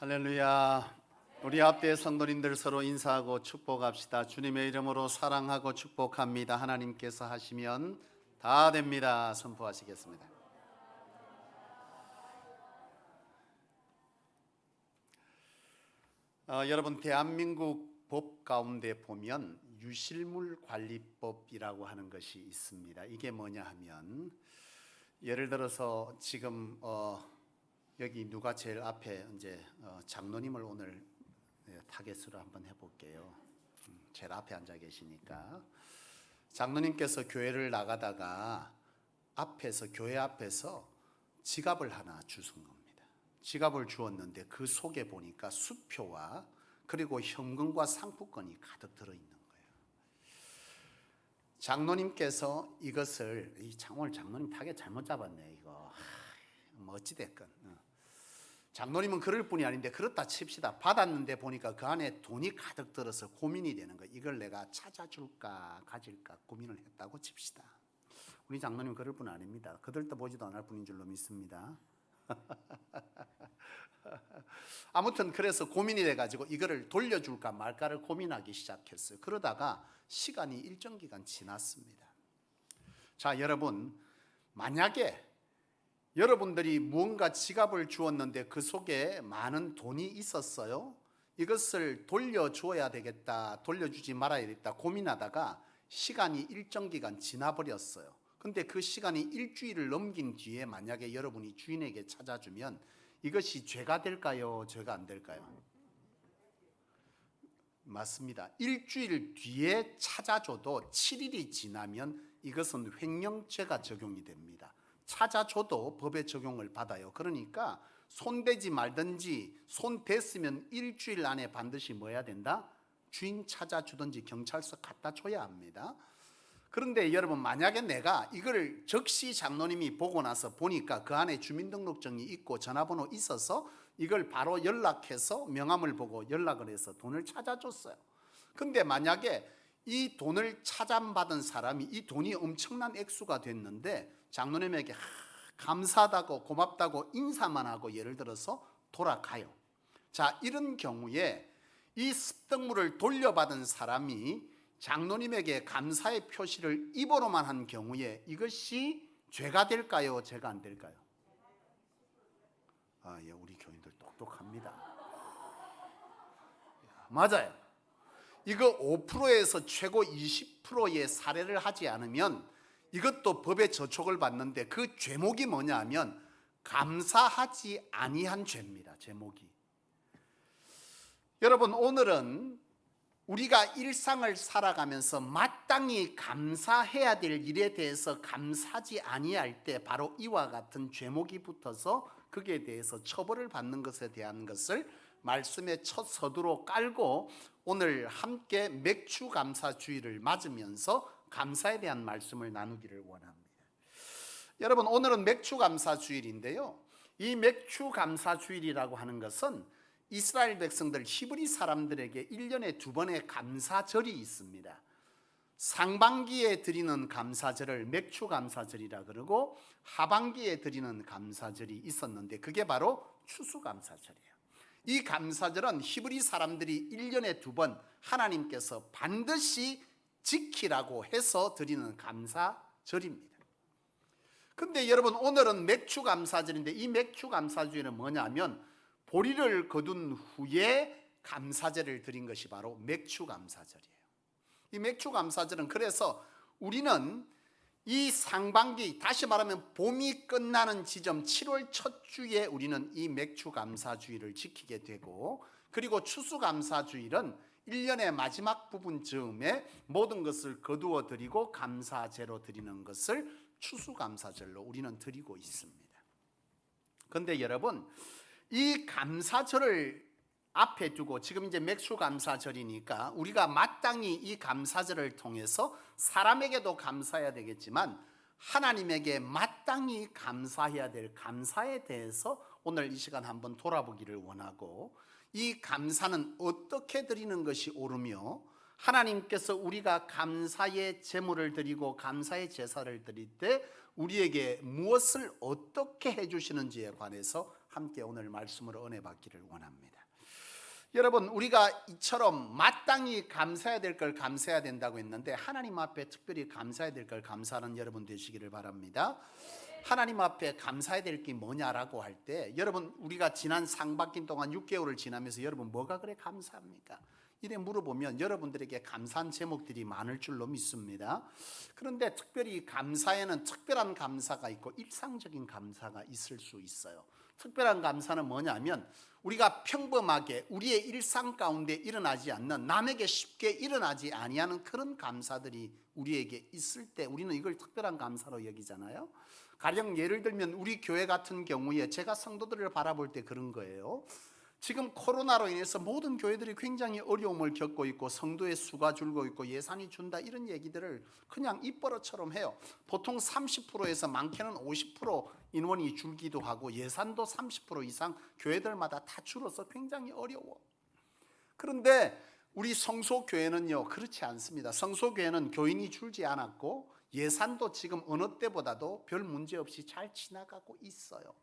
할렐루야. 우리 앞에 성도님들 서로 인사하고 축복합시다. 주님의 이름으로 사랑하고 축복합니다. 하나님께서 하시면 다 됩니다. 선포하시겠습니다. 여러분, 대한민국 법 가운데 보면 유실물 관리법이라고 하는 것이 있습니다. 이게 뭐냐 하면, 예를 들어서 지금 여기 누가 제일 앞에 이제 장로님을 오늘 타겟으로 한번 해볼게요. 제일 앞에 앉아 계시니까 장로님께서 교회를 나가다가 교회 앞에서 지갑을 하나 주신 겁니다. 지갑을 주었는데 그 속에 보니까 수표와 그리고 현금과 상품권이 가득 들어있는 거예요. 장로님께서 이것을 오늘 장로님 타겟 잘못 잡았네 이거. 뭐 어찌됐건 장로님은 그럴 뿐이 아닌데, 그렇다 칩시다. 받았는데 보니까 그 안에 돈이 가득 들어서 고민이 되는 거예요. 이걸 내가 찾아줄까 가질까 고민을 했다고 칩시다. 우리 장로님 그럴 뿐 아닙니다. 그들도 보지도 않을 뿐인 줄로 믿습니다. 아무튼 그래서 고민이 돼가지고 이거를 돌려줄까 말까를 고민하기 시작했어요. 그러다가 시간이 일정 기간 지났습니다. 자, 여러분, 만약에 여러분들이 무언가 지갑을 주었는데 그 속에 많은 돈이 있었어요. 이것을 돌려주어야 되겠다, 돌려주지 말아야 되겠다 고민하다가 시간이 일정 기간 지나버렸어요. 근데 그 시간이 일주일을 넘긴 뒤에 만약에 여러분이 주인에게 찾아주면 이것이 죄가 될까요? 죄가 안 될까요? 맞습니다. 일주일 뒤에 찾아줘도 7일이 지나면 이것은 횡령죄가 적용이 됩니다. 찾아줘도 법의 적용을 받아요. 그러니까 손대지 말든지, 손 댔으면 일주일 안에 반드시 뭐 해야 된다? 주인 찾아주든지 경찰서 갖다 줘야 합니다. 그런데 여러분, 만약에 내가 이걸 즉시 장로님이 보고 나서 보니까 그 안에 주민등록증이 있고 전화번호 있어서 이걸 바로 연락해서 명함을 보고 연락을 해서 돈을 찾아줬어요. 근데 만약에 이 돈을 찾아받은 사람이 이 돈이 엄청난 액수가 됐는데 장로님에게 감사하다고 고맙다고 인사만 하고 예를 들어서 돌아가요. 자, 이런 경우에 이 습득물을 돌려받은 사람이 장로님에게 감사의 표시를 입으로만 한 경우에 이것이 죄가 될까요? 죄가 안 될까요? 예, 우리 교인들 똑똑합니다. 맞아요. 이거 5%에서 최고 20%의 사례를 하지 않으면 이것도 법의 저촉을 받는데, 그 죄목이 뭐냐 하면 감사하지 아니한 죄입니다. 제목이. 여러분, 오늘은 우리가 일상을 살아가면서 마땅히 감사해야 될 일에 대해서 감사하지 아니할 때 바로 이와 같은 죄목이 붙어서 그에 대해서 처벌을 받는 것에 대한 것을 말씀의 첫 서두로 깔고 오늘 함께 맥주 감사주의를 맞으면서 감사에 대한 말씀을 나누기를 원합니다. 여러분, 오늘은 맥주 감사주일인데요. 이 맥주 감사주일이라고 하는 것은 이스라엘 백성들, 히브리 사람들에게 1년에 2번의 감사절이 있습니다. 상반기에 드리는 감사절을 맥주 감사절이라 그러고 하반기에 드리는 감사절이 있었는데 그게 바로 추수감사절이에요. 이 감사절은 히브리 사람들이 1년에 2번 하나님께서 반드시 지키라고 해서 드리는 감사절입니다. 근데 여러분, 오늘은 맥주 감사절인데 이 맥주 감사주일은 뭐냐면 보리를 거둔 후에 감사제를 드린 것이 바로 맥주 감사절이에요. 이 맥주 감사절은 그래서 우리는 이 상반기, 다시 말하면 봄이 끝나는 지점 7월 첫 주에 우리는 이 맥주 감사주일을 지키게 되고, 그리고 추수 감사주일은 1년의 마지막 부분 즈음에 모든 것을 거두어 드리고 감사제로 드리는 것을 추수 감사절로 우리는 드리고 있습니다. 그런데 여러분, 이 감사절을 앞에 두고 지금 이제 맥주 감사절이니까 우리가 마땅히 이 감사절을 통해서 사람에게도 감사해야 되겠지만 하나님에게 마땅히 감사해야 될 감사에 대해서 오늘 이 시간 한번 돌아보기를 원하고, 이 감사는 어떻게 드리는 것이 옳으며 하나님께서 우리가 감사의 제물을 드리고 감사의 제사를 드릴 때 우리에게 무엇을 어떻게 해주시는지에 관해서 함께 오늘 말씀으로 은혜 받기를 원합니다. 여러분, 우리가 이처럼 마땅히 감사해야 될 걸 감사해야 된다고 했는데 하나님 앞에 특별히 감사해야 될 걸 감사하는 여러분 되시기를 바랍니다. 하나님 앞에 감사해야 될 게 뭐냐라고 할 때, 여러분, 우리가 지난 상반기 동안 6개월을 지나면서 여러분 뭐가 그래 감사합니까? 이래 물어보면 여러분들에게 감사한 제목들이 많을 줄로 믿습니다. 그런데 특별히 감사에는 특별한 감사가 있고 일상적인 감사가 있을 수 있어요. 특별한 감사는 뭐냐면 우리가 평범하게 우리의 일상 가운데 일어나지 않는, 남에게 쉽게 일어나지 아니하는 그런 감사들이 우리에게 있을 때 우리는 이걸 특별한 감사로 여기잖아요. 가령 예를 들면 우리 교회 같은 경우에 제가 성도들을 바라볼 때 그런 거예요. 지금 코로나로 인해서 모든 교회들이 굉장히 어려움을 겪고 있고 성도의 수가 줄고 있고 예산이 준다, 이런 얘기들을 그냥 입버릇처럼 해요. 보통 30%에서 많게는 50% 인원이 줄기도 하고 예산도 30% 이상 교회들마다 다 줄어서 굉장히 어려워. 그런데 우리 성소교회는요 그렇지 않습니다. 성소교회는 교인이 줄지 않았고 예산도 지금 어느 때보다도 별 문제 없이 잘 지나가고 있어요.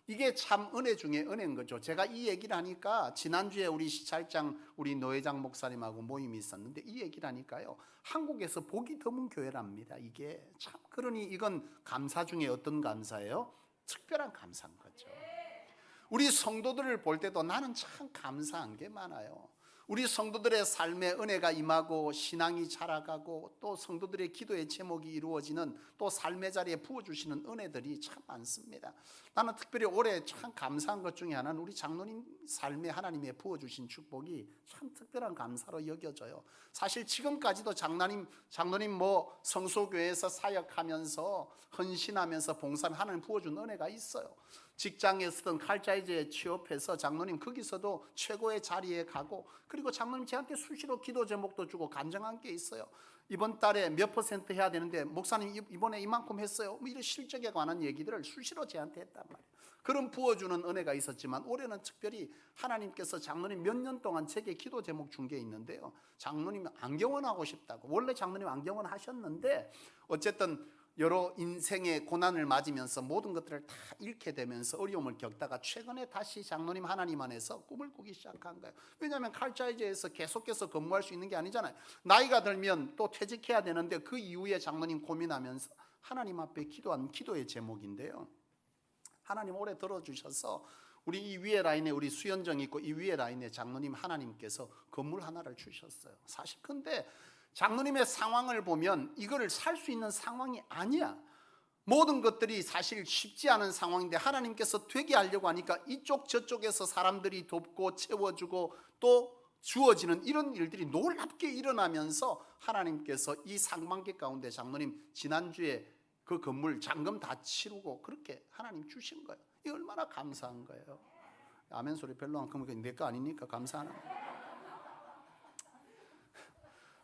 이게 참 은혜 중에 은혜인 거죠. 제가 이 얘기를 하니까 지난주에 우리 시찰장 우리 노회장 목사님하고 모임이 있었는데 이 얘기를 하니까요, 한국에서 복이 드문 교회랍니다. 이게 참, 그러니 이건 감사 중에 어떤 감사예요? 특별한 감사인 거죠. 우리 성도들을 볼 때도 나는 참 감사한 게 많아요. 우리 성도들의 삶에 은혜가 임하고 신앙이 자라가고 또 성도들의 기도의 제목이 이루어지는, 또 삶의 자리에 부어주시는 은혜들이 참 많습니다. 나는 특별히 올해 참 감사한 것 중에 하나는 우리 장로님 삶에 하나님의 부어주신 축복이 참 특별한 감사로 여겨져요. 사실 지금까지도 장로님 뭐 성소교회에서 사역하면서 헌신하면서 봉사하면 하나님 부어준 은혜가 있어요. 직장에서든 칼자이즈에 취업해서 장로님 거기서도 최고의 자리에 가고, 그리고 장로님 저한테 수시로 기도 제목도 주고 간증한 게 있어요. 이번 달에 몇 % 해야 되는데 목사님 이번에 이만큼 했어요. 뭐 이런 실적에 관한 얘기들을 수시로 저한테 했단 말이에요. 그런 부어주는 은혜가 있었지만 올해는 특별히 하나님께서 장로님 몇 년 동안 제게 기도 제목 준 게 있는데요, 장로님 안경원 하고 싶다고. 원래 장로님 안경원 하셨는데 어쨌든 여러 인생의 고난을 맞으면서 모든 것들을 다 잃게 되면서 어려움을 겪다가 최근에 다시 장로님 하나님 안에서 꿈을 꾸기 시작한 거예요. 왜냐하면 칼자이즈에서 계속해서 근무할 수 있는 게 아니잖아요. 나이가 들면 또 퇴직해야 되는데 그 이후에 장로님 고민하면서 하나님 앞에 기도한 기도의 제목인데요, 하나님 올해 들어주셔서 우리 이 위에 라인에 우리 수연정 있고 이 위에 라인에 장로님 하나님께서 건물 하나를 주셨어요. 사실 근데 장로님의 상황을 보면 이거를 살 수 있는 상황이 아니야. 모든 것들이 사실 쉽지 않은 상황인데 하나님께서 되게 하려고 하니까 이쪽 저쪽에서 사람들이 돕고 채워주고 또 주어지는 이런 일들이 놀랍게 일어나면서 하나님께서 이 상반기 가운데 장로님 지난주에 그 건물 잔금 다 치르고 그렇게 하나님 주신 거예요. 이 얼마나 감사한 거예요. 아멘 소리 별로 안 크면 내 거 아니니까 감사하는 거예요.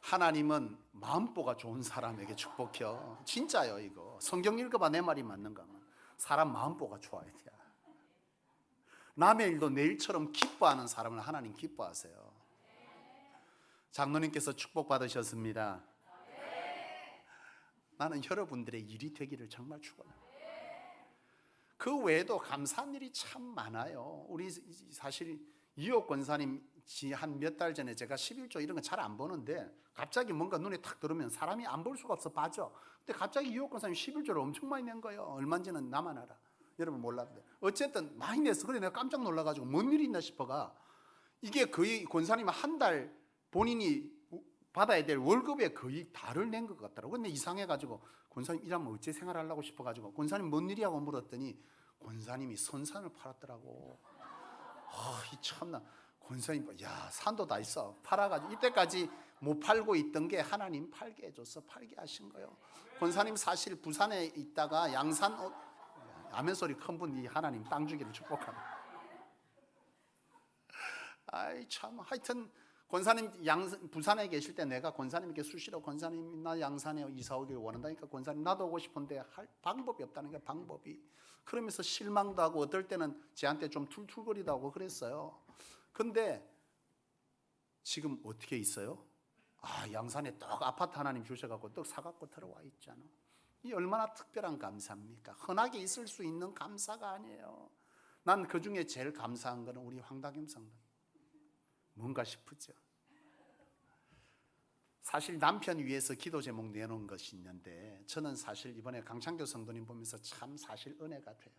하나님은 마음보가 좋은 사람에게 축복해요. 진짜요. 이거 성경 읽어봐. 내 말이 맞는가 하면 사람 마음보가 좋아야 돼. 남의 일도 내 일처럼 기뻐하는 사람을 하나님 기뻐하세요. 장로님께서 축복 받으셨습니다. 나는 여러분들의 일이 되기를 정말 축원합니다. 그 외에도 감사한 일이 참 많아요. 우리 사실 이호 권사님 한 몇 달 전에 제가 11조 이런 거 잘 안 보는데 갑자기 뭔가 눈에 탁 들어오면 사람이 안 볼 수가 없어 빠져. 근데 갑자기 이호 권사님 11조를 엄청 많이 낸 거예요. 얼마인지는 나만 알아. 여러분 몰랐는데 어쨌든 많이 냈어. 그래 내가 깜짝 놀라가지고 뭔 일이 있나 싶어가 이게 거의 권사님 한 달 본인이 받아야 될 월급의 거의 다를 낸 것 같더라고. 근데 이상해가지고 권사님 일하면 어째 생활하려고 싶어가지고 권사님 뭔 일이냐고 물었더니 권사님이 선산을 팔았더라고. 이 참나. 권사님 야 산도 다 있어 팔아가지고 이때까지 못 팔고 있던 게 하나님 팔게 해줘서 팔게 하신 거예요. 권사님 사실 부산에 있다가 양산 아멘 소리 큰 분이 하나님 땅 주기를 축복합니다. 아이 참 하여튼 권사님 부산에 계실 때 내가 권사님께 수시로 권사님 나 양산에 이사 오기를 원한다니까 권사님 나도 오고 싶은데 할 방법이 없다는 게 방법이. 그러면서 실망도 하고 어떨 때는 제한테 좀 툴툴거리도 하고 그랬어요. 근데 지금 어떻게 있어요? 양산에 떡 아파트 하나님 주셔갖고 떡 사갖고 들어와 있잖아. 이 얼마나 특별한 감사입니까? 흔하게 있을 수 있는 감사가 아니에요. 난 그중에 제일 감사한 거는 우리 황다겸 성도. 뭔가 싶으죠. 사실 남편 위해서 기도 제목 내놓은 것이 있는데 저는 사실 이번에 강창교 성도님 보면서 참 사실 은혜가 돼요.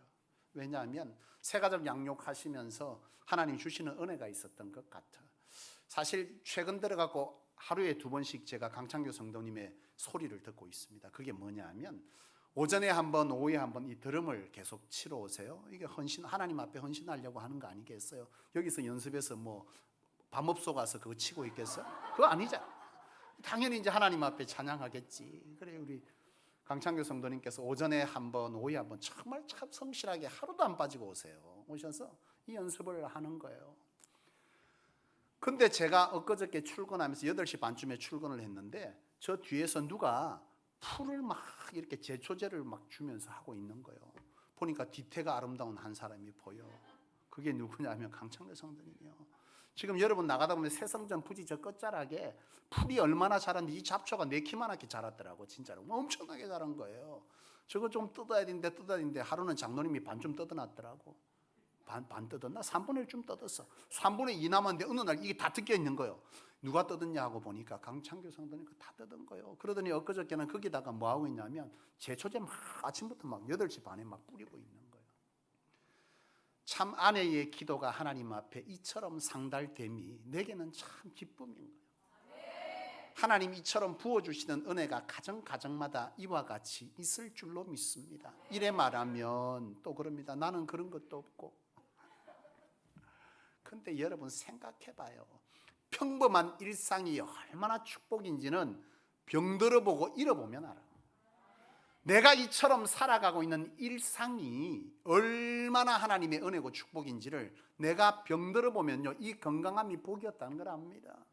왜냐하면 새 가족 양육하시면서 하나님 주시는 은혜가 있었던 것 같아. 사실 최근 들어가고 하루에 2번씩 제가 강창교 성도님의 소리를 듣고 있습니다. 그게 뭐냐 하면 오전에 한 번, 오후에 한 번 이 드럼을 계속 치러 오세요. 이게 하나님 앞에 헌신하려고 하는 거 아니겠어요? 여기서 연습해서 뭐 밤업소 가서 그거 치고 있겠어요? 그거 아니잖아. 당연히 이제 하나님 앞에 찬양하겠지. 그래 우리 강창교 성도님께서 오전에 한 번, 오후에 한 번 정말 참 성실하게 하루도 안 빠지고 오셔서 이 연습을 하는 거예요. 근데 제가 엊그저께 출근하면서 8시 반쯤에 출근을 했는데 저 뒤에서 누가 풀을 막 이렇게 제초제를 막 주면서 하고 있는 거예요. 보니까 뒤태가 아름다운 한 사람이 보여. 그게 누구냐면 강창교 성도님이요. 지금 여러분 나가다 보면 새성전 부지 저 끝자락에 풀이 얼마나 자랐는데 이 잡초가 내 키만하게 자랐더라고. 진짜로 엄청나게 자란 거예요. 저거 좀 뜯어야 되는데 하루는 장로님이 반 좀 뜯어놨더라고. 반 뜯었나? 3분의 1좀 뜯었어. 3분의 2 남았는데 어느 날 이게 다 뜯겨 있는 거예요. 누가 뜯었냐 하고 보니까 강창교 성도님 다 뜯은 거예요. 그러더니 엊그저께는 거기다가 뭐 하고 있냐면 제초제 막 아침부터 막 8시 반에 막 뿌리고 있는 거예요. 참 아내의 기도가 하나님 앞에 이처럼 상달됨이 내게는 참 기쁨인 거예요. 하나님 이처럼 부어주시는 은혜가 가정마다 이와 같이 있을 줄로 믿습니다. 이래 말하면 또 그럽니다. 나는 그런 것도 없고. 근데 여러분 생각해봐요. 평범한 일상이 얼마나 축복인지는 병들어 보고 잃어보면 알아. 내가 이처럼 살아가고 있는 일상이 얼마나 하나님의 은혜고 축복인지를 내가 병들어 보면요, 이 건강함이 복이었다는 걸 압니다.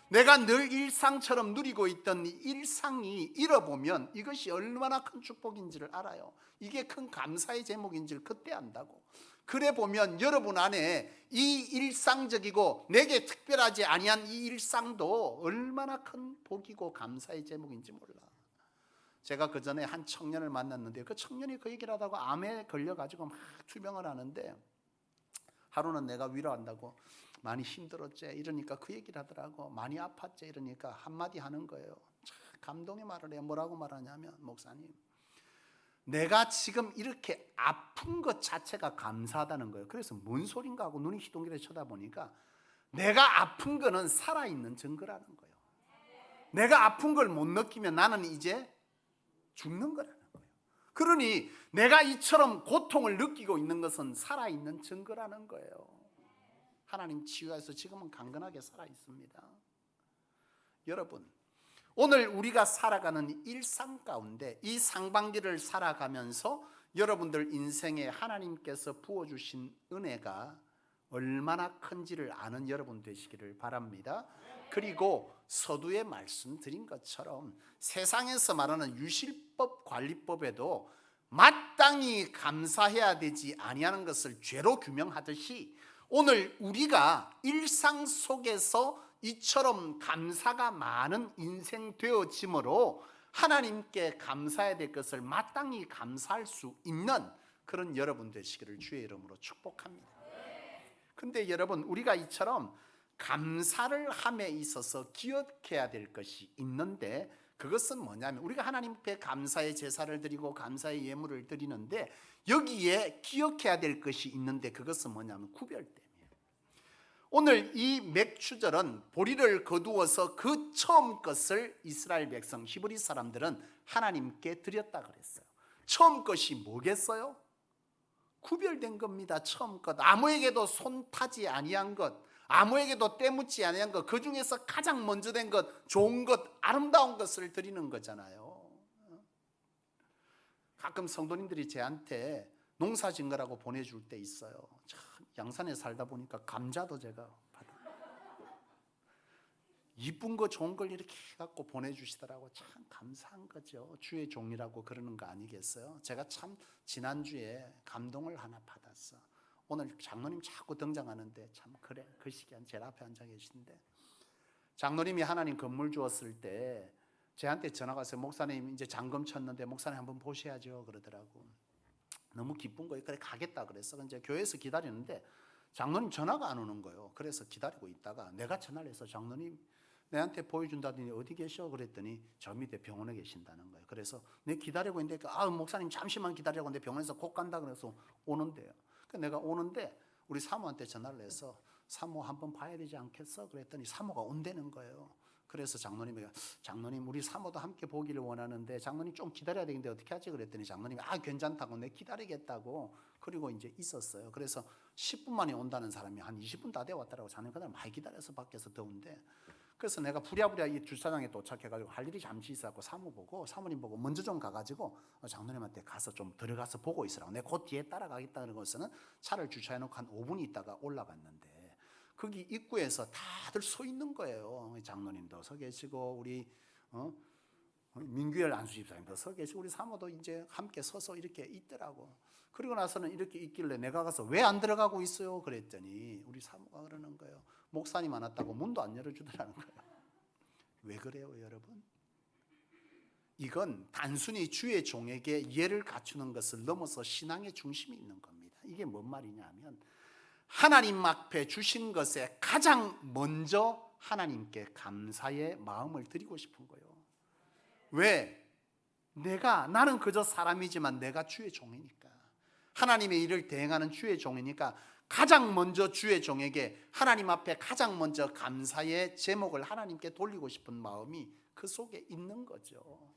내가 늘 일상처럼 누리고 있던 일상이 잃어보면 이것이 얼마나 큰 축복인지를 알아요. 이게 큰 감사의 제목인지를 그때 안다고. 그래 보면 여러분 안에 이 일상적이고 내게 특별하지 아니한 이 일상도 얼마나 큰 복이고 감사의 제목인지 몰라. 제가 그 전에 한 청년을 만났는데 그 청년이 그 얘기를 하다가 암에 걸려가지고 막 투병을 하는데 하루는 내가 위로한다고 많이 힘들었지 이러니까 그 얘기를 하더라고. 많이 아팠지 이러니까 한마디 하는 거예요. 참 감동의 말을 해요. 뭐라고 말하냐면 목사님, 내가 지금 이렇게 아픈 것 자체가 감사하다는 거예요. 그래서 뭔 소린가 하고 눈이 희동기를 쳐다보니까 내가 아픈 거는 살아있는 증거라는 거예요. 내가 아픈 걸 못 느끼면 나는 이제 죽는 거라는 거예요. 그러니 내가 이처럼 고통을 느끼고 있는 것은 살아있는 증거라는 거예요. 하나님 치유해서 지금은 강건하게 살아있습니다. 여러분, 오늘 우리가 살아가는 일상 가운데 이 상반기를 살아가면서 여러분들 인생에 하나님께서 부어주신 은혜가 얼마나 큰지를 아는 여러분 되시기를 바랍니다. 그리고 서두에 말씀드린 것처럼 세상에서 말하는 유실법 관리법에도 마땅히 감사해야 되지 아니하는 것을 죄로 규명하듯이 오늘 우리가 일상 속에서 이처럼 감사가 많은 인생 되어짐으로 하나님께 감사해야 될 것을 마땅히 감사할 수 있는 그런 여러분 되시기를 주의 이름으로 축복합니다. 근데 여러분, 우리가 이처럼 감사를 함에 있어서 기억해야 될 것이 있는데 그것은 뭐냐면 우리가 하나님 앞에 감사의 제사를 드리고 감사의 예물을 드리는데 여기에 기억해야 될 것이 있는데 그것은 뭐냐면 구별됨이에요. 오늘 이 맥추절은 보리를 거두어서 그 처음 것을 이스라엘 백성 히브리 사람들은 하나님께 드렸다 그랬어요. 처음 것이 뭐겠어요? 구별된 겁니다. 처음 것, 아무에게도 손 타지 아니한 것, 아무에게도 때묻지 아니한 것, 그 중에서 가장 먼저 된 것, 좋은 것, 아름다운 것을 드리는 거잖아요. 가끔 성도님들이 저한테 농사 진 거라고 보내줄 때 있어요. 참 양산에 살다 보니까 감자도 제가 받아요. 이쁜 거 좋은 걸 이렇게 갖고 보내주시더라고. 참 감사한 거죠. 주의 종이라고 그러는 거 아니겠어요? 제가 참 지난주에 감동을 하나 받았어. 오늘 장로님 자꾸 등장하는데 참 그래, 그 시간 제일 앞에 앉아 계신데 장로님이 하나님 건물 주었을 때 저한테 전화가 왔어요. 목사님 이제 잔금 쳤는데 목사님 한번 보셔야죠 그러더라고. 너무 기쁜 거예요. 그래 가겠다 그랬어. 이제 교회에서 기다리는데 장로님 전화가 안 오는 거예요. 그래서 기다리고 있다가 내가 전화를 해서 장로님 내한테 보여준다더니 어디 계셔 그랬더니 저 밑에 병원에 계신다는 거예요. 그래서 내 기다리고 있는데 목사님 잠시만 기다리라고 내 병원에서 곧 간다 그래서 오는데요. 그러니까 내가 오는데 우리 사모한테 전화를 해서 사모 한번 봐야 되지 않겠어 그랬더니 사모가 온다는 거예요. 그래서 장로님 우리 사모도 함께 보기를 원하는데 장로님 좀 기다려야 되는데 어떻게 하지 그랬더니 장로님이 괜찮다고 내 기다리겠다고 그리고 이제 있었어요. 그래서 10분 만에 온다는 사람이 한 20분 다 되어 왔더라고. 장로님 그날 많이 기다려서 밖에서 더운데 그래서 내가 부랴부랴 이 주차장에 도착해가지고 할 일이 잠시 있어갖고 사모님 보고 먼저 좀 가가지고 장로님한테 가서 좀 들어가서 보고 있으라고. 내가 곧 뒤에 따라가겠다는 것은 차를 주차해놓고 한 5분 있다가 올라갔는데 거기 입구에서 다들 서 있는 거예요. 장로님도 서 계시고 우리 민규열 안수집사님도 서 계시고 우리 사모도 이제 함께 서서 이렇게 있더라고. 그리고 나서는 이렇게 있길래 내가 가서 왜 안 들어가고 있어요? 그랬더니 우리 사모가 그러는 거예요. 목사님 안 왔다고 문도 안 열어주더라는 거예요. 왜 그래요 여러분? 이건 단순히 주의 종에게 예를 갖추는 것을 넘어서 신앙의 중심이 있는 겁니다. 이게 뭔 말이냐 하면 하나님 앞에 주신 것에 가장 먼저 하나님께 감사의 마음을 드리고 싶은 거예요. 왜? 나는 그저 사람이지만 내가 주의 종이니까, 하나님의 일을 대행하는 주의 종이니까 가장 먼저 주의 종에게 하나님 앞에 가장 먼저 감사의 제목을 하나님께 돌리고 싶은 마음이 그 속에 있는 거죠.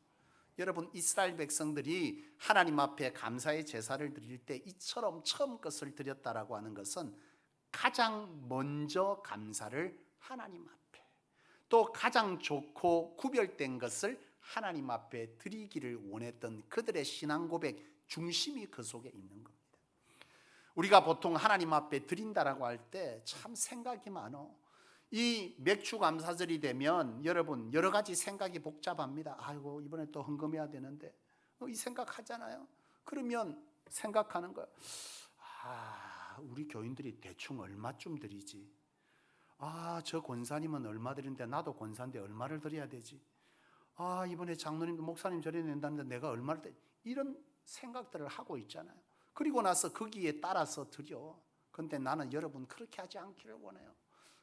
여러분 이스라엘 백성들이 하나님 앞에 감사의 제사를 드릴 때 이처럼 처음 것을 드렸다라고 하는 것은 가장 먼저 감사를 하나님 앞에 또 가장 좋고 구별된 것을 하나님 앞에 드리기를 원했던 그들의 신앙 고백 중심이 그 속에 있는 겁니다. 우리가 보통 하나님 앞에 드린다라고 할 때 참 생각이 많어. 이 맥주 감사절이 되면 여러분 여러 가지 생각이 복잡합니다. 아이고 이번에 또 헌금해야 되는데 이 생각하잖아요. 그러면 생각하는 거예요. 우리 교인들이 대충 얼마쯤 드리지? 저 권사님은 얼마 드리는데 나도 권사인데 얼마를 드려야 되지? 이번에 장로님도 목사님 절에 낸다는데 내가 얼마를 드려? 이런 생각들을 하고 있잖아요. 그리고 나서 거기에 따라서 드려. 그런데 나는 여러분 그렇게 하지 않기를 원해요.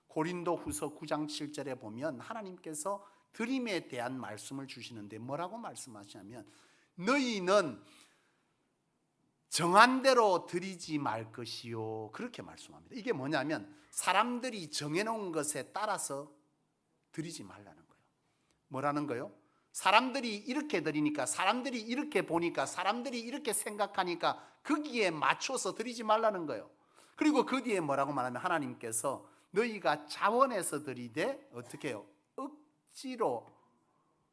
고린도후서 9장 7절에 보면 하나님께서 드림에 대한 말씀을 주시는데 뭐라고 말씀하시냐면 너희는 정한 대로 드리지 말 것이요 그렇게 말씀합니다. 이게 뭐냐면 사람들이 정해놓은 것에 따라서 드리지 말라는 거예요. 뭐라는 거예요? 사람들이 이렇게 드리니까, 사람들이 이렇게 보니까, 사람들이 이렇게 생각하니까 거기에 맞춰서 드리지 말라는 거예요. 그리고 그 뒤에 뭐라고 말하면 하나님께서 너희가 자원해서 드리되 어떻게 해요? 억지로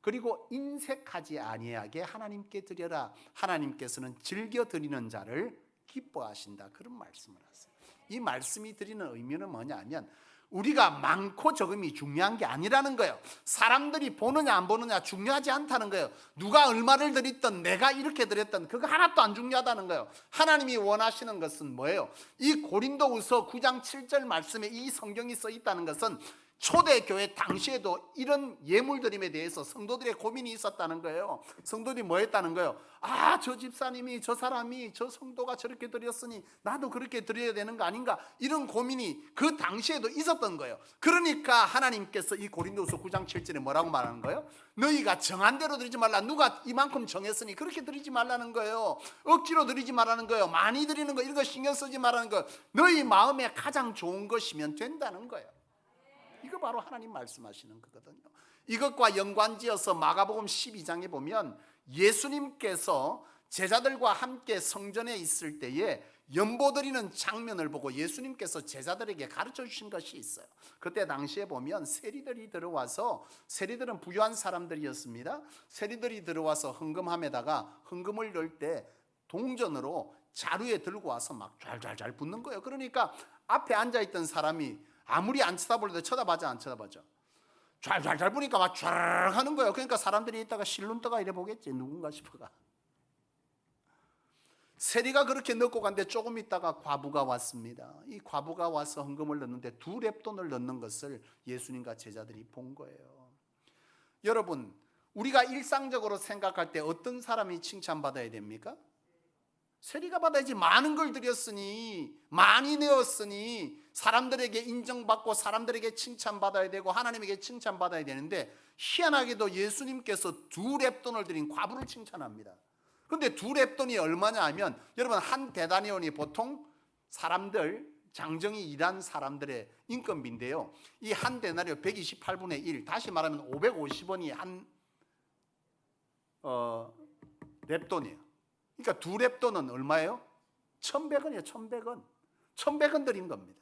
그리고 인색하지 아니하게 하나님께 드려라. 하나님께서는 즐겨 드리는 자를 기뻐하신다. 그런 말씀을 하세요. 이 말씀이 드리는 의미는 뭐냐면 우리가 많고 적음이 중요한 게 아니라는 거예요. 사람들이 보느냐 안 보느냐 중요하지 않다는 거예요. 누가 얼마를 드렸든 내가 이렇게 드렸든 그거 하나도 안 중요하다는 거예요. 하나님이 원하시는 것은 뭐예요? 이 고린도후서 9장 7절 말씀에 이 성경이 써 있다는 것은 초대교회 당시에도 이런 예물드림에 대해서 성도들의 고민이 있었다는 거예요. 성도들이 뭐 했다는 거예요? 저 집사님이 저 사람이 저 성도가 저렇게 드렸으니 나도 그렇게 드려야 되는 거 아닌가, 이런 고민이 그 당시에도 있었던 거예요. 그러니까 하나님께서 이 고린도후서 9장 7절에 뭐라고 말하는 거예요? 너희가 정한 대로 드리지 말라. 누가 이만큼 정했으니 그렇게 드리지 말라는 거예요. 억지로 드리지 말라는 거예요. 많이 드리는 거 이런 거 신경 쓰지 말라는 거예요. 너희 마음에 가장 좋은 것이면 된다는 거예요. 이거 바로 하나님 말씀하시는 거거든요. 이것과 연관지어서 마가복음 12장에 보면 예수님께서 제자들과 함께 성전에 있을 때에 연보드리는 장면을 보고 예수님께서 제자들에게 가르쳐 주신 것이 있어요. 그때 당시에 보면 세리들이 들어와서, 세리들은 부유한 사람들이었습니다. 세리들이 들어와서 헌금함에다가 헌금을 넣을 때 동전으로 자루에 들고 와서 막 잘 붓는 거예요. 그러니까 앞에 앉아있던 사람이 아무리 안 쳐다보려도 쳐다봐죠, 안 쳐다봐죠? 잘 보니까 막 촤르 하는 거예요. 그러니까 사람들이 있다가 실눈 떠가 이래 보겠지, 누군가 싶어가. 세리가 그렇게 넣고 간데 조금 있다가 과부가 왔습니다. 이 과부가 와서 헌금을 넣는데 2렙돈을 넣는 것을 예수님과 제자들이 본 거예요. 여러분, 우리가 일상적으로 생각할 때 어떤 사람이 칭찬받아야 됩니까? 세리가 받아야지. 많은 걸 드렸으니, 많이 내었으니 사람들에게 인정받고 사람들에게 칭찬받아야 되고 하나님에게 칭찬받아야 되는데, 희한하게도 예수님께서 2렙돈을 드린 과부를 칭찬합니다. 그런데 2렙돈이 얼마냐 하면, 여러분, 한 데나리온이 보통 사람들, 장정이 일한 사람들의 인건비인데요, 이 한 데나리온 128분의 1, 다시 말하면 550원이 한 렙돈이에요. 그러니까 2렙돈은 얼마예요? 1,100원이에요. 1,100원. 1,100원 드린 겁니다.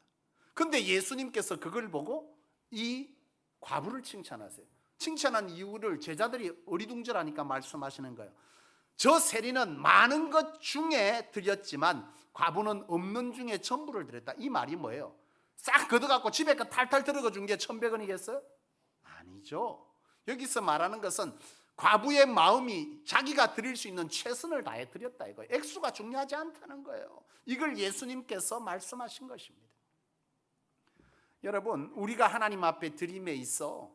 근데 예수님께서 그걸 보고 이 과부를 칭찬하세요. 칭찬한 이유를 제자들이 어리둥절하니까 말씀하시는 거예요. 저 세리는 많은 것 중에 드렸지만 과부는 없는 중에 전부를 드렸다. 이 말이 뭐예요? 싹 걷어갖고 집에 탈탈 들어가 준 게 1,100원이겠어요? 아니죠. 여기서 말하는 것은 과부의 마음이 자기가 드릴 수 있는 최선을 다해 드렸다 이거예요. 액수가 중요하지 않다는 거예요. 이걸 예수님께서 말씀하신 것입니다. 여러분, 우리가 하나님 앞에 드림에 있어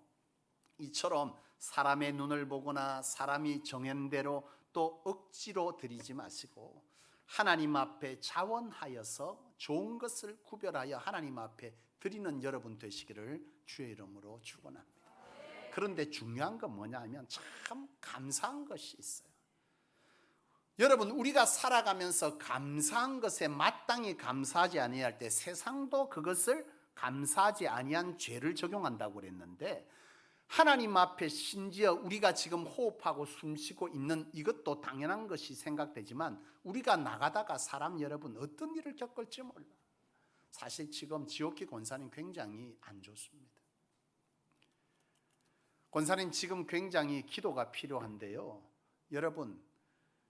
이처럼 사람의 눈을 보거나 사람이 정한 대로 또 억지로 드리지 마시고 하나님 앞에 자원하여서 좋은 것을 구별하여 하나님 앞에 드리는 여러분 되시기를 주의 이름으로 축원합니다. 그런데 중요한 건 뭐냐 하면 참 감사한 것이 있어요. 여러분, 우리가 살아가면서 감사한 것에 마땅히 감사하지 아니할 때 세상도 그것을 감사하지 아니한 죄를 적용한다고 그랬는데, 하나님 앞에 심지어 우리가 지금 호흡하고 숨쉬고 있는 이것도 당연한 것이 생각되지만, 우리가 나가다가 사람 여러분 어떤 일을 겪을지 몰라. 사실 지금 지옥희 권사님 굉장히 안 좋습니다. 권사님 지금 굉장히 기도가 필요한데요, 여러분,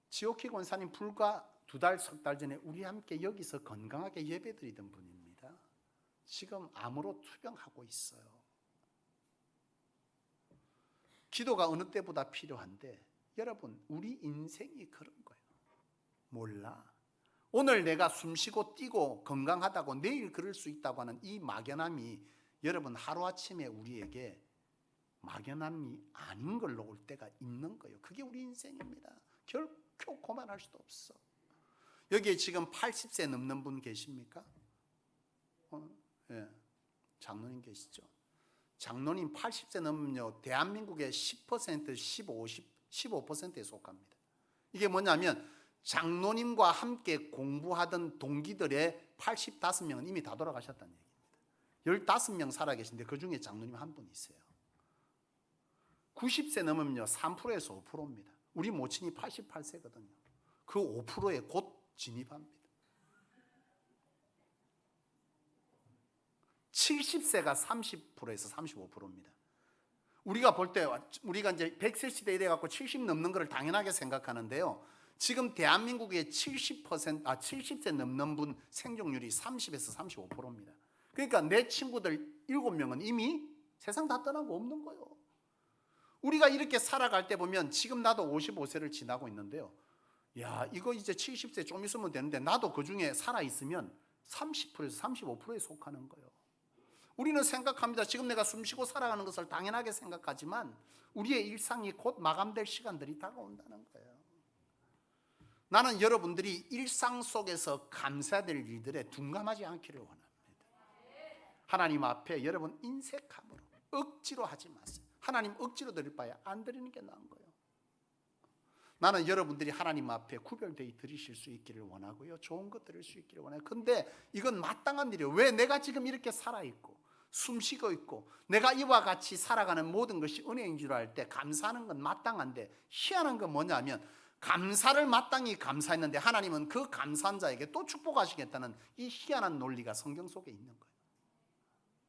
지옥희 권사님 불과 2달, 3달 전에 우리 함께 여기서 건강하게 예배드리던 분입니다. 지금 암으로 투병하고 있어요. 기도가 어느 때보다 필요한데, 여러분, 우리 인생이 그런 거예요. 몰라. 오늘 내가 숨쉬고 뛰고 건강하다고 내일 그럴 수 있다고 하는 이 막연함이 여러분 하루아침에 우리에게 막연함이 아닌 걸로 올 때가 있는 거예요. 그게 우리 인생입니다. 결코 고만할 수도 없어. 여기에 지금 80세 넘는 분 계십니까? 예, 장로님 계시죠? 장로님 80세 넘으면요, 대한민국의 10%, 15%에 속합니다. 이게 뭐냐면 장로님과 함께 공부하던 동기들의 85명은 이미 다 돌아가셨다는 얘기입니다. 15명 살아계신데 그 중에 장로님 한 분 있어요. 90세 넘으면요 3%에서 5%입니다. 우리 모친이 88세거든요. 그 5%에 곧 진입합니다. 70세가 30%에서 35%입니다. 우리가 볼 때 우리가 이제 100세 시대에 돼 갖고 70 넘는 것을 당연하게 생각하는데요, 지금 대한민국의 70세 넘는 분 생존율이 30에서 35%입니다. 그러니까 내 친구들 7명은 이미 세상 다 떠나고 없는 거예요. 우리가 이렇게 살아갈 때 보면 지금 나도 55세를 지나고 있는데요, 야, 이거 이제 70세 좀 있으면 되는데 나도 그 중에 살아있으면 30%에서 35%에 속하는 거예요. 우리는 생각합니다. 지금 내가 숨쉬고 살아가는 것을 당연하게 생각하지만 우리의 일상이 곧 마감될 시간들이 다가온다는 거예요. 나는 여러분들이 일상 속에서 감사해야 될 일들에 둔감하지 않기를 원합니다. 하나님 앞에 여러분 인색함으로 억지로 하지 마세요. 하나님 억지로 드릴 바에 안 드리는 게 나은 거예요. 나는 여러분들이 하나님 앞에 구별되어 드리실 수 있기를 원하고요, 좋은 것 드릴 수 있기를 원해요. 근데 이건 마땅한 일이에요. 왜 내가 지금 이렇게 살아있고 숨쉬고 있고 내가 이와 같이 살아가는 모든 것이 은혜인 줄 알 때 감사하는 건 마땅한데, 희한한 건 뭐냐면 감사를 마땅히 감사했는데 하나님은 그 감사한 자에게 또 축복하시겠다는 이 희한한 논리가 성경 속에 있는 거예요.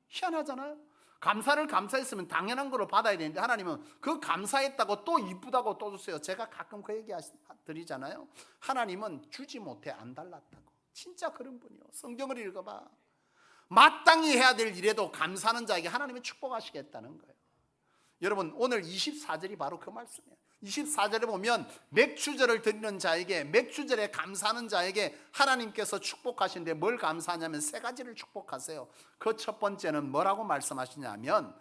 희한하잖아요. 감사를 감사했으면 당연한 거로 받아야 되는데 하나님은 그 감사했다고 또 이쁘다고 또 주세요. 제가 가끔 그 얘기 드리잖아요. 하나님은 주지 못해 안 달랐다고. 진짜 그런 분이요. 성경을 읽어봐. 마땅히 해야 될 일에도 감사하는 자에게 하나님이 축복하시겠다는 거예요. 여러분, 오늘 24절이 바로 그 말씀이에요. 24절에 보면 맥주절을 드리는 자에게, 맥주절에 감사하는 자에게 하나님께서 축복하시는데 뭘 감사하냐면 세 가지를 축복하세요. 그 첫 번째는 뭐라고 말씀하시냐면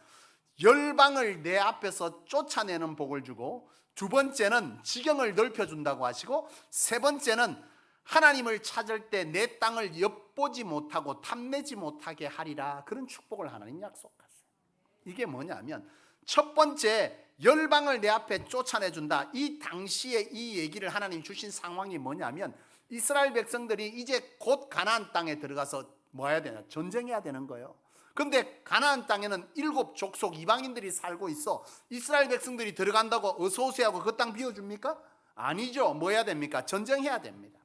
열방을 내 앞에서 쫓아내는 복을 주고, 두 번째는 지경을 넓혀준다고 하시고, 세 번째는 하나님을 찾을 때 내 땅을 엿보지 못하고 탐내지 못하게 하리라. 그런 축복을 하나님 약속하세요. 이게 뭐냐면 첫 번째, 열방을 내 앞에 쫓아내준다. 이 당시에 이 얘기를 하나님 주신 상황이 뭐냐면 이스라엘 백성들이 이제 곧 가나안 땅에 들어가서 뭐 해야 되냐? 전쟁해야 되는 거예요. 근데 가나안 땅에는 7족속 이방인들이 살고 있어. 이스라엘 백성들이 들어간다고 어서오세요 하고 그 땅 비워줍니까? 아니죠. 뭐 해야 됩니까? 전쟁해야 됩니다.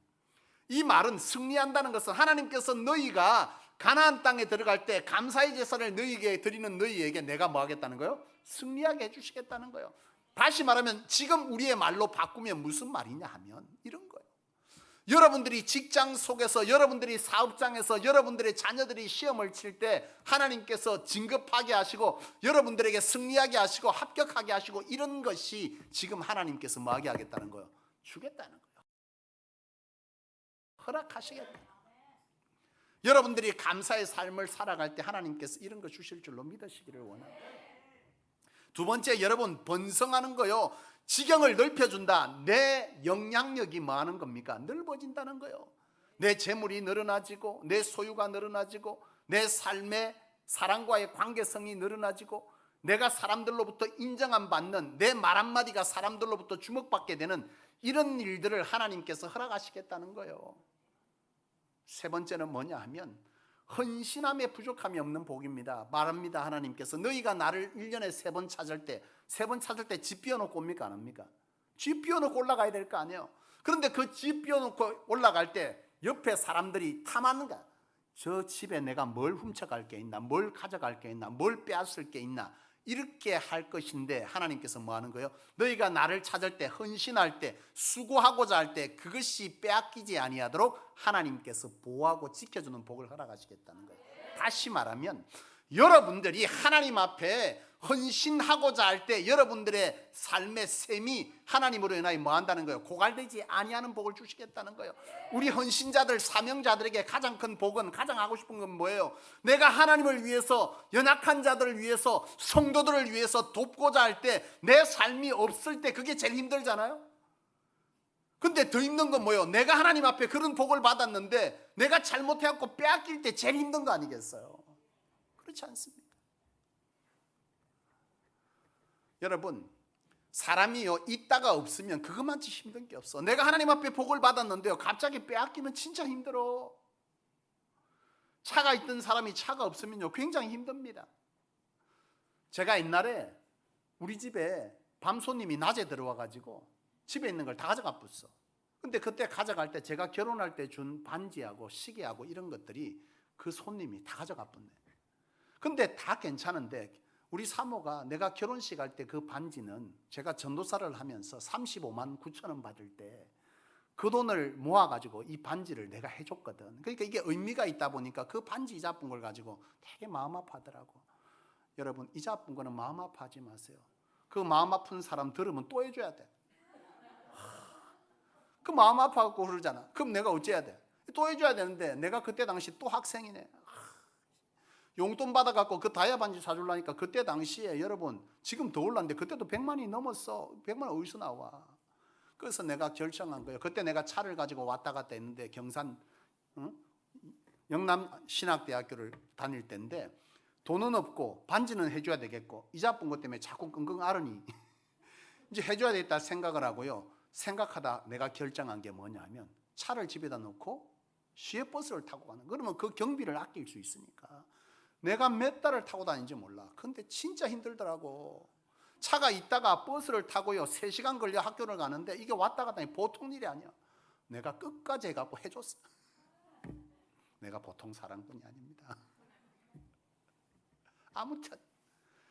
이 말은 승리한다는 것은 하나님께서 너희가 가나안 땅에 들어갈 때 감사의 제사를 너희에게 드리는 너희에게 내가 뭐 하겠다는 거예요? 승리하게 해주시겠다는 거예요. 다시 말하면 지금 우리의 말로 바꾸면 무슨 말이냐 하면 이런 거예요. 여러분들이 직장 속에서, 여러분들이 사업장에서, 여러분들의 자녀들이 시험을 칠 때 하나님께서 진급하게 하시고 여러분들에게 승리하게 하시고 합격하게 하시고 이런 것이 지금 하나님께서 뭐하게 하겠다는 거예요? 주겠다는 거예요. 허락하시겠다. 여러분들이 감사의 삶을 살아갈 때 하나님께서 이런 거 주실 줄로 믿으시기를 원합니다. 두 번째, 여러분 번성하는 거요. 지경을 넓혀준다. 내 영향력이 뭐 하는 겁니까? 넓어진다는 거예요. 내 재물이 늘어나지고, 내 소유가 늘어나지고, 내 삶의 사람과의 관계성이 늘어나지고, 내가 사람들로부터 인정함 받는, 내 말 한마디가 사람들로부터 주목받게 되는 이런 일들을 하나님께서 허락하시겠다는 거예요. 세 번째는 뭐냐 하면 헌신함에 부족함이 없는 복입니다. 말합니다. 하나님께서 너희가 나를 1년에 3번 찾을 때, 3번 찾을 때 집 비워놓고 옵니까? 안 옵니까? 집 비워놓고 올라가야 될 거 아니에요. 그런데 그 집 비워놓고 올라갈 때 옆에 사람들이 탐하는 거야. 저 집에 내가 뭘 훔쳐갈 게 있나, 뭘 가져갈 게 있나, 뭘 빼앗을 게 있나, 이렇게 할 것인데 하나님께서 뭐 하는 거예요? 너희가 나를 찾을 때, 헌신할 때, 수고하고자 할 때 그것이 빼앗기지 아니하도록 하나님께서 보호하고 지켜주는 복을 허락하시겠다는 거예요. 다시 말하면 여러분들이 하나님 앞에 헌신하고자 할 때 여러분들의 삶의 셈이 하나님으로 인하여 뭐 한다는 거예요? 고갈되지 아니하는 복을 주시겠다는 거예요. 우리 헌신자들, 사명자들에게 가장 큰 복은, 가장 하고 싶은 건 뭐예요? 내가 하나님을 위해서, 연약한 자들을 위해서, 성도들을 위해서 돕고자 할 때 내 삶이 없을 때 그게 제일 힘들잖아요. 근데 더 힘든 건 뭐예요? 내가 하나님 앞에 그런 복을 받았는데 내가 잘못해갖고 빼앗길 때 제일 힘든 거 아니겠어요? 그렇지 않습니까? 여러분, 사람이요 있다가 없으면 그것만치 힘든 게 없어. 내가 하나님 앞에 복을 받았는데요 갑자기 빼앗기면 진짜 힘들어. 차가 있던 사람이 차가 없으면요 굉장히 힘듭니다. 제가 옛날에 우리 집에 밤 손님이 낮에 들어와가지고 집에 있는 걸 다 가져가 었어. 근데 그때 가져갈 때 제가 결혼할 때 준 반지하고 시계하고 이런 것들이 그 손님이 다 가져가 었네. 근데 다 괜찮은데 우리 사모가 내가 결혼식 할 때 그 반지는 제가 전도사를 하면서 35만 9천 원 받을 때 그 돈을 모아가지고 이 반지를 내가 해줬거든. 그러니까 이게 의미가 있다 보니까 그 반지 이자 쁜 걸 가지고 되게 마음 아파하더라고. 여러분, 이자 쁜 거는 마음 아파하지 마세요. 그 마음 아픈 사람 들으면 또 해줘야 돼. 그 마음 아파갖고 그러잖아. 그럼 내가 어째야 돼? 또 해줘야 되는데 내가 그때 당시 또 학생이네. 용돈 받아갖고 그 다이아 반지 사주려니까 그때 당시에 여러분 지금 더 올랐는데 그때도 100만이 넘었어. 100만 어디서 나와? 그래서 내가 결정한 거예요. 그때 내가 차를 가지고 왔다 갔다 했는데 경산 영남신학대학교를 다닐 때인데 돈은 없고 반지는 해줘야 되겠고 이자 쁜 것 때문에 자꾸 끙끙 앓으니 이제 해줘야 되겠다 생각을 하고요. 생각하다 내가 결정한 게 뭐냐면 차를 집에다 놓고 시외버스를 타고 가는. 그러면 그 경비를 아낄 수 있으니까. 내가 몇 달을 타고 다니는지 몰라. 근데 진짜 힘들더라고. 차가 있다가 버스를 타고요 3시간 걸려 학교를 가는데 이게 왔다 갔다 하니 보통 일이 아니야. 내가 끝까지 해갖고 해줬어. 내가 보통 사람뿐이 아닙니다. 아무튼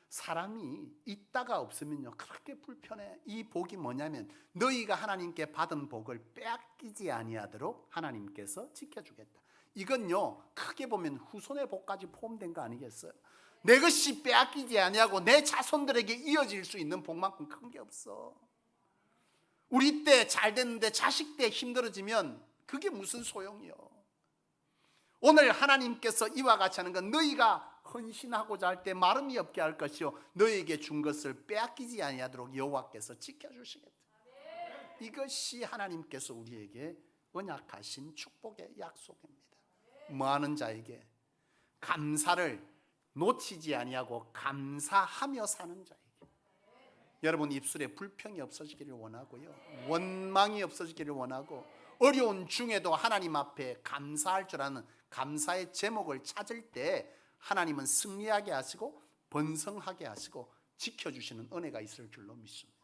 사람이 있다가 없으면요 그렇게 불편해. 이 복이 뭐냐면 너희가 하나님께 받은 복을 빼앗기지 아니하도록 하나님께서 지켜주겠다. 이건요 크게 보면 후손의 복까지 포함된 거 아니겠어요? 내 것이 빼앗기지 아니하고 내 자손들에게 이어질 수 있는 복만큼 큰 게 없어. 우리 때 잘 됐는데 자식 때 힘들어지면 그게 무슨 소용이요? 오늘 하나님께서 이와 같이 하는 건 너희가 헌신하고자 할 때 마름이 없게 할 것이요 너희에게 준 것을 빼앗기지 아니하도록 여호와께서 지켜주시겠다. 이것이 하나님께서 우리에게 언약하신 축복의 약속입니다. 뭐하는 자에게? 감사를 놓치지 아니하고 감사하며 사는 자에게. 여러분 입술에 불평이 없어지기를 원하고요, 원망이 없어지기를 원하고, 어려운 중에도 하나님 앞에 감사할 줄 아는 감사의 제목을 찾을 때 하나님은 승리하게 하시고 번성하게 하시고 지켜주시는 은혜가 있을 줄로 믿습니다.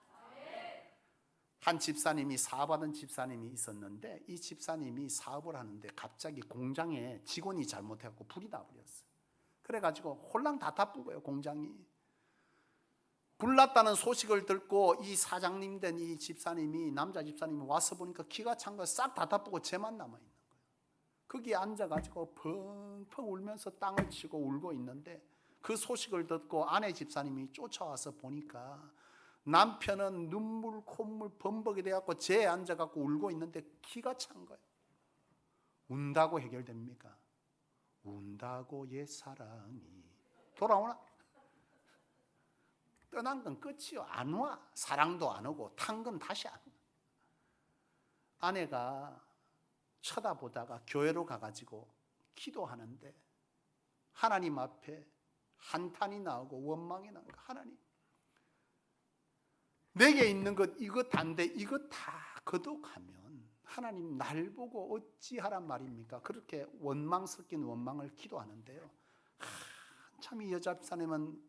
한 집사님이, 사업하던 집사님이 있었는데, 이 집사님이 사업을 하는데 갑자기 공장에 직원이 잘못해갖고 불이 나버렸어요. 그래가지고 홀랑 다 타쁜 거예요. 공장이 불났다는 소식을 듣고 이 사장님 된 이 집사님이, 남자 집사님이 와서 보니까 기가 찬 거 싹 다 타쁘고 쟤만 남아있는 거예요. 거기에 앉아가지고 펑펑 울면서 땅을 치고 울고 있는데, 그 소식을 듣고 아내 집사님이 쫓아와서 보니까 남편은 눈물 콧물 범벅이 돼갖고 쟤에 앉아갖고 울고 있는데 기가 찬 거예요. 운다고 해결됩니까? 운다고 옛사랑이 돌아오나? 떠난 건 끝이요. 안 와. 사랑도 안 오고 탄 건 다시 안 와. 아내가 쳐다보다가 교회로 가가지고 기도하는데 하나님 앞에 한탄이 나오고 원망이 나오고, 하나님 내게 있는 것 이것 단데 이것 다 거둬가면 하나님 날 보고 어찌하란 말입니까? 그렇게 원망 섞인 원망을 기도하는데요, 참 이 여자 집사님은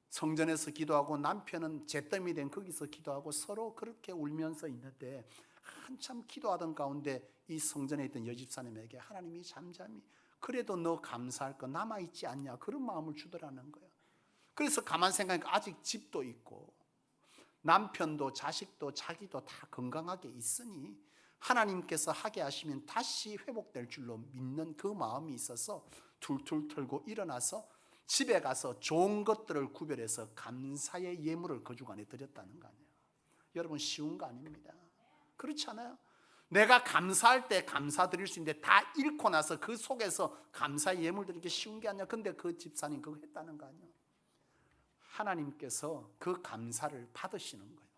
성전에서 기도하고 남편은 잿더미 된 거기서 기도하고 서로 그렇게 울면서 있는데, 한참 기도하던 가운데 이 성전에 있던 여집사님에게 하나님이 잠잠히 그래도 너 감사할 거 남아있지 않냐, 그런 마음을 주더라는 거예요. 그래서 가만 생각하니까 아직 집도 있고 남편도 자식도 자기도 다 건강하게 있으니 하나님께서 하게 하시면 다시 회복될 줄로 믿는 그 마음이 있어서 툴툴 털고 일어나서 집에 가서 좋은 것들을 구별해서 감사의 예물을 그 주간에 드렸다는 거 아니에요. 여러분 쉬운 거 아닙니다. 그렇지 않아요? 내가 감사할 때 감사 드릴 수 있는데 다 잃고 나서 그 속에서 감사의 예물 드리는 게 쉬운 게 아니야. 근데 그 집사님 그거 했다는 거 아니에요. 하나님께서 그 감사를 받으시는 거예요.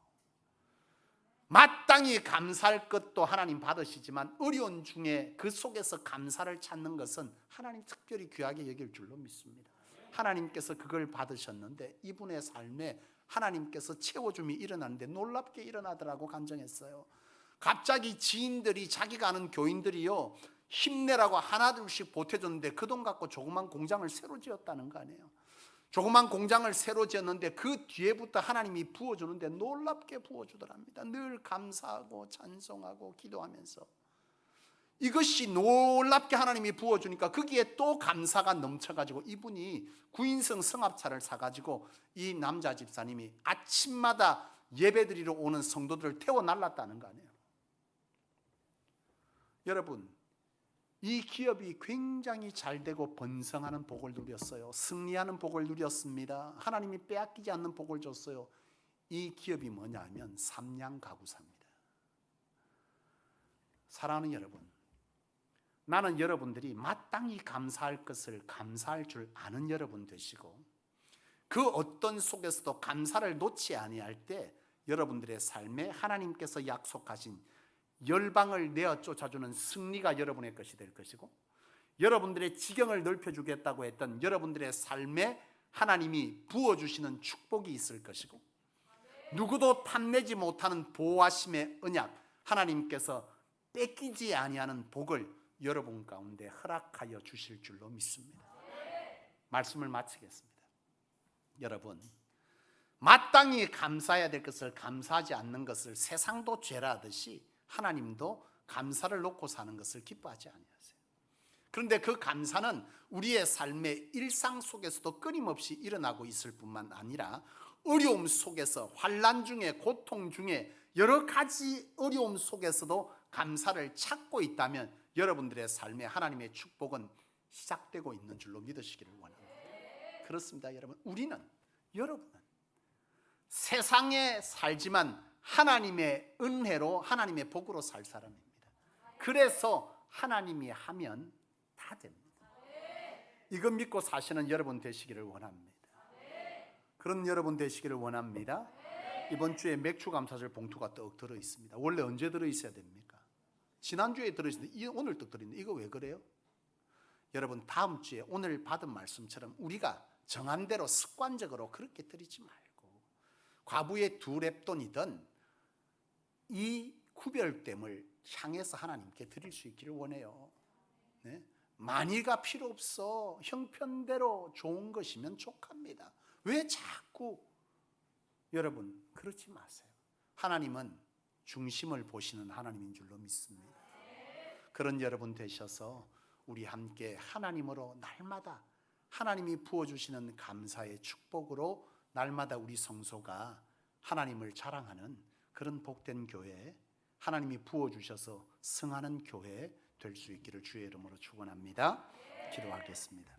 마땅히 감사할 것도 하나님 받으시지만 어려운 중에 그 속에서 감사를 찾는 것은 하나님 특별히 귀하게 여길 줄로 믿습니다. 하나님께서 그걸 받으셨는데 이분의 삶에 하나님께서 채워줌이 일어나는데 놀랍게 일어나더라고 간증했어요. 갑자기 지인들이, 자기가 아는 교인들이요, 힘내라고 하나둘씩 보태줬는데 그 돈 갖고 조그만 공장을 새로 지었다는 거 아니에요. 조그만 공장을 새로 지었는데 그 뒤에부터 하나님이 부어주는데 놀랍게 부어주더랍니다. 늘 감사하고 찬송하고 기도하면서 이것이 놀랍게 하나님이 부어주니까 거기에 또 감사가 넘쳐가지고 이분이 구인성 성합차를 사가지고 이 남자 집사님이 아침마다 예배드리러 오는 성도들을 태워 날랐다는 거 아니에요. 여러분 이 기업이 굉장히 잘 되고 번성하는 복을 누렸어요. 승리하는 복을 누렸습니다. 하나님이 빼앗기지 않는 복을 줬어요. 이 기업이 뭐냐면 삼양가구사입니다. 사랑하는 여러분, 나는 여러분들이 마땅히 감사할 것을 감사할 줄 아는 여러분 되시고, 그 어떤 속에서도 감사를 놓지 아니할 때 여러분들의 삶에 하나님께서 약속하신 열방을 내어 쫓아주는 승리가 여러분의 것이 될 것이고, 여러분들의 지경을 넓혀주겠다고 했던 여러분들의 삶에 하나님이 부어주시는 축복이 있을 것이고, 누구도 탐내지 못하는 보호하심의 언약, 하나님께서 뺏기지 아니하는 복을 여러분 가운데 허락하여 주실 줄로 믿습니다. 말씀을 마치겠습니다. 여러분, 마땅히 감사해야 될 것을 감사하지 않는 것을 세상도 죄라 하듯이 하나님도 감사를 놓고 사는 것을 기뻐하지 아니하세요. 그런데 그 감사는 우리의 삶의 일상 속에서도 끊임없이 일어나고 있을 뿐만 아니라 어려움 속에서, 환난 중에, 고통 중에, 여러 가지 어려움 속에서도 감사를 찾고 있다면 여러분들의 삶에 하나님의 축복은 시작되고 있는 줄로 믿으시기를 원합니다. 그렇습니다. 여러분, 여러분은 세상에 살지만 하나님의 은혜로 하나님의 복으로 살 사람입니다. 그래서 하나님이 하면 다 됩니다. 이거 믿고 사시는 여러분 되시기를 원합니다. 그런 여러분 되시기를 원합니다. 이번 주에 맥주 감사절 봉투가 떡 들어 있습니다. 원래 언제 들어 있어야 됩니까? 지난주에 들어 있는데 오늘 떡 들어 있는데 이거 왜 그래요? 여러분 다음 주에 오늘 받은 말씀처럼 우리가 정한 대로 습관적으로 그렇게 드리지 말고 과부의 2렙돈이든 이 구별됨을 향해서 하나님께 드릴 수 있기를 원해요. 네? 많이가 필요 없어. 형편대로 좋은 것이면 족합니다. 왜 자꾸 여러분 그렇지 마세요. 하나님은 중심을 보시는 하나님인 줄로 믿습니다. 그런 여러분 되셔서 우리 함께 하나님으로 날마다 하나님이 부어주시는 감사의 축복으로 날마다 우리 성소가 하나님을 자랑하는 그런 복된 교회, 하나님이 부어주셔서 승하는 교회 될 수 있기를 주의 이름으로 축원합니다. 기도하겠습니다.